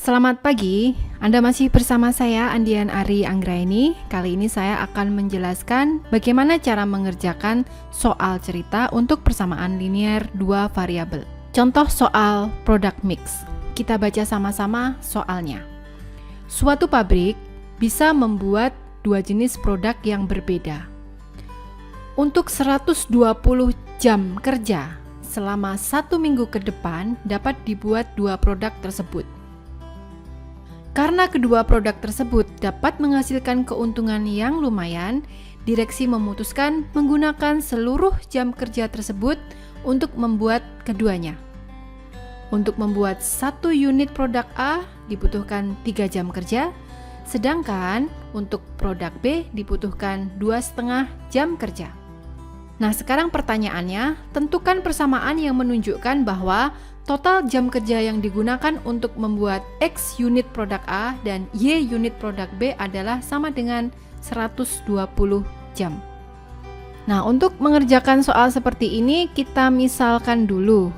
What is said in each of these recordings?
Selamat pagi, Anda masih bersama saya Andian Ari Anggraini. Kali ini saya akan menjelaskan bagaimana cara mengerjakan soal cerita untuk persamaan linear dua variabel. Contoh soal product mix. Kita baca sama-sama soalnya. Suatu pabrik bisa membuat dua jenis produk yang berbeda. Untuk 120 jam kerja selama 1 minggu ke depan dapat dibuat dua produk tersebut. Karena kedua produk tersebut dapat menghasilkan keuntungan yang lumayan, direksi memutuskan menggunakan seluruh jam kerja tersebut untuk membuat keduanya. Untuk membuat satu unit produk A dibutuhkan 3 jam kerja, sedangkan untuk produk B dibutuhkan 2,5 jam kerja. Nah, sekarang pertanyaannya, tentukan persamaan yang menunjukkan bahwa total jam kerja yang digunakan untuk membuat X unit produk A dan Y unit produk B adalah sama dengan 120 jam. Nah, untuk mengerjakan soal seperti ini, kita misalkan dulu.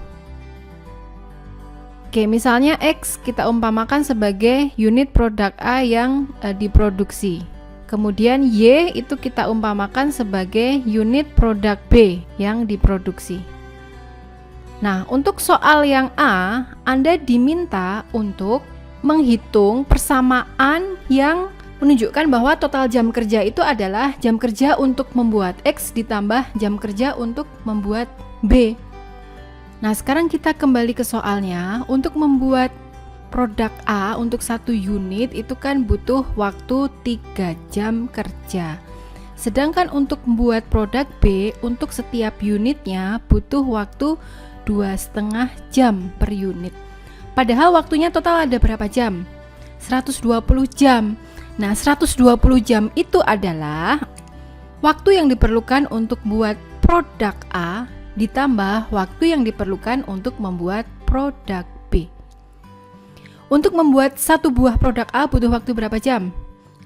Oke, misalnya X kita umpamakan sebagai unit produk A yang diproduksi. Kemudian Y itu kita umpamakan sebagai unit produk B yang diproduksi. Nah, untuk soal yang A, Anda diminta untuk menghitung persamaan yang menunjukkan bahwa total jam kerja itu adalah jam kerja untuk membuat X ditambah jam kerja untuk membuat B. Nah, sekarang kita kembali ke soalnya. Untuk membuat produk A untuk satu unit itu kan butuh waktu 3 jam kerja. Sedangkan untuk membuat produk B untuk setiap unitnya butuh waktu 2,5 jam per unit. Padahal waktunya total ada berapa jam? 120 jam. Nah, 120 jam itu adalah waktu yang diperlukan untuk membuat produk A ditambah waktu yang diperlukan untuk membuat produk B. Untuk membuat satu buah produk A butuh waktu berapa jam?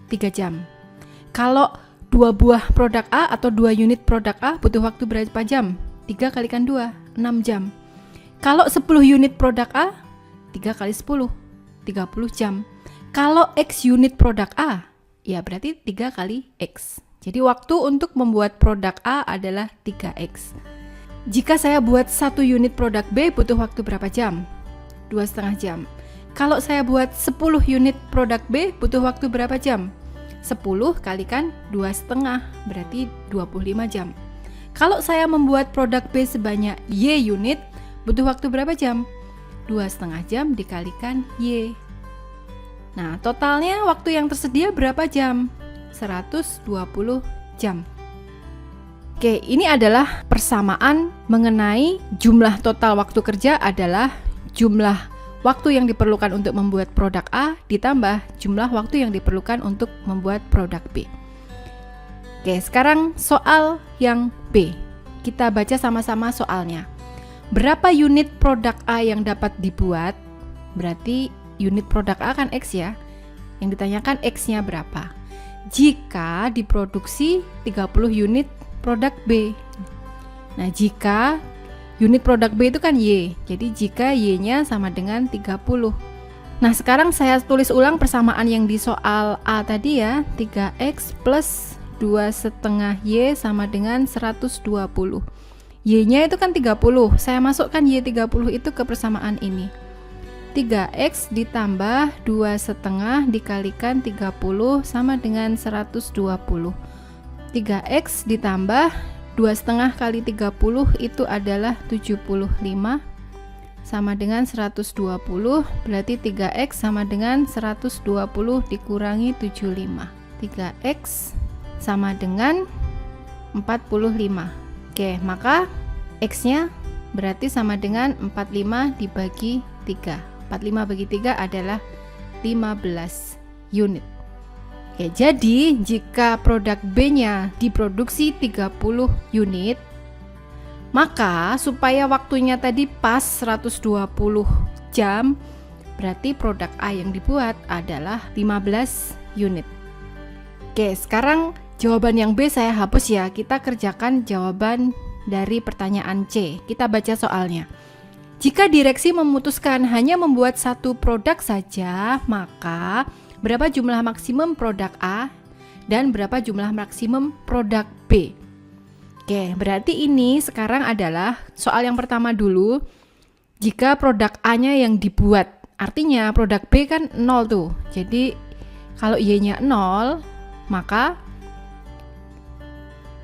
3 jam. Kalau 2 buah produk A atau 2 unit produk A butuh waktu berapa jam? 3 kalikan 2, 6 jam. Kalau 10 unit produk A, 3 kali 10, 30 jam. Kalau X unit produk A, ya berarti 3 kali X. Jadi waktu untuk membuat produk A adalah 3X. Jika saya buat satu unit produk B butuh waktu berapa jam? 2,5 jam. Kalau saya buat 10 unit produk B butuh waktu berapa jam? 10 kalikan 2,5 berarti 25 jam. Kalau saya membuat produk B sebanyak Y unit, butuh waktu berapa jam? 2,5 jam dikalikan Y. Nah, totalnya waktu yang tersedia berapa jam? 120 jam. Oke, ini adalah persamaan mengenai jumlah total waktu kerja adalah jumlah waktu yang diperlukan untuk membuat produk A ditambah jumlah waktu yang diperlukan untuk membuat produk B. Oke, sekarang soal yang B. Kita baca sama-sama soalnya. Berapa unit produk A yang dapat dibuat? Berarti unit produk A kan X ya. Yang ditanyakan X-nya berapa? Jika diproduksi 30 unit produk B. Nah, jika unit produk B itu kan Y. Jadi jika Y-nya sama dengan 30. Nah, sekarang saya tulis ulang persamaan yang di soal A tadi ya. 3X plus 2,5 Y sama dengan 120. Y-nya itu kan 30. Saya masukkan Y30 itu ke persamaan ini. 3X ditambah 2,5 dikalikan 30 sama dengan 120. 3X ditambah 2,5 kali 30 itu adalah 75 sama dengan 120, berarti 3X sama dengan 120 dikurangi 75. 3X sama dengan 45. Oke, maka X-nya berarti sama dengan 45 dibagi 3. 45 bagi 3 adalah 15 unit. Oke, jadi jika produk B-nya diproduksi 30 unit, maka supaya waktunya tadi pas 120 jam, berarti produk A yang dibuat adalah 15 unit. Oke, sekarang jawaban yang B saya hapus ya. Kita kerjakan jawaban dari pertanyaan C. Kita baca soalnya. Jika direksi memutuskan hanya membuat satu produk saja, maka berapa jumlah maksimum produk A dan berapa jumlah maksimum produk B? Oke, berarti ini sekarang adalah soal yang pertama dulu. Jika produk A-nya yang dibuat, artinya produk B kan 0 tuh. Jadi kalau Y-nya 0, maka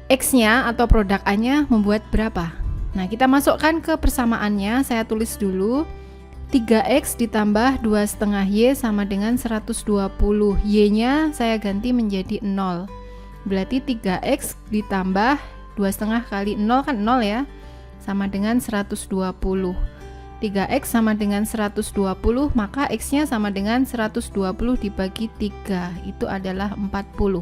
X-nya atau produk A-nya membuat berapa? Nah, kita masukkan ke persamaannya. Saya tulis dulu 3X ditambah 2,5Y sama dengan 120. Y-nya saya ganti menjadi 0. Berarti 3X ditambah 2,5 kali 0 kan 0 ya, sama dengan 120. 3X sama dengan 120, maka X-nya sama dengan 120 dibagi 3, itu adalah 40.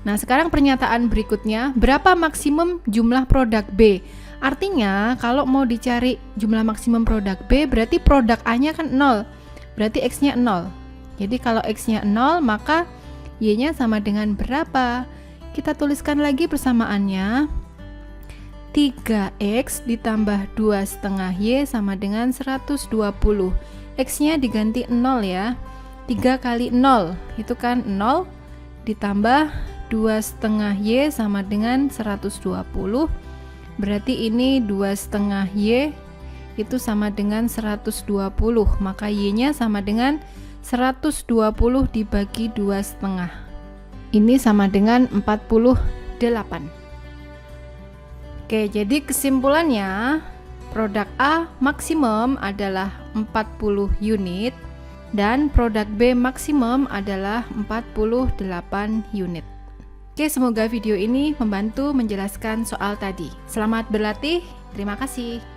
Nah, sekarang pernyataan berikutnya, berapa maksimum jumlah produk B? Artinya, kalau mau dicari jumlah maksimum produk B, berarti produk A-nya kan 0, berarti X-nya 0. Jadi kalau X-nya 0, maka Y-nya sama dengan berapa? Kita tuliskan lagi persamaannya. 3X ditambah 2,5Y sama dengan 120. X-nya diganti 0 ya. 3 kali 0, itu kan 0, ditambah 2,5Y sama dengan 120. Berarti ini 2,5Y itu sama dengan 120, maka Y-nya sama dengan 120 dibagi 2,5. Ini sama dengan 48. Oke, jadi kesimpulannya produk A maksimum adalah 40 unit dan produk B maksimum adalah 48 unit. Oke, semoga video ini membantu menjelaskan soal tadi. Selamat berlatih, terima kasih.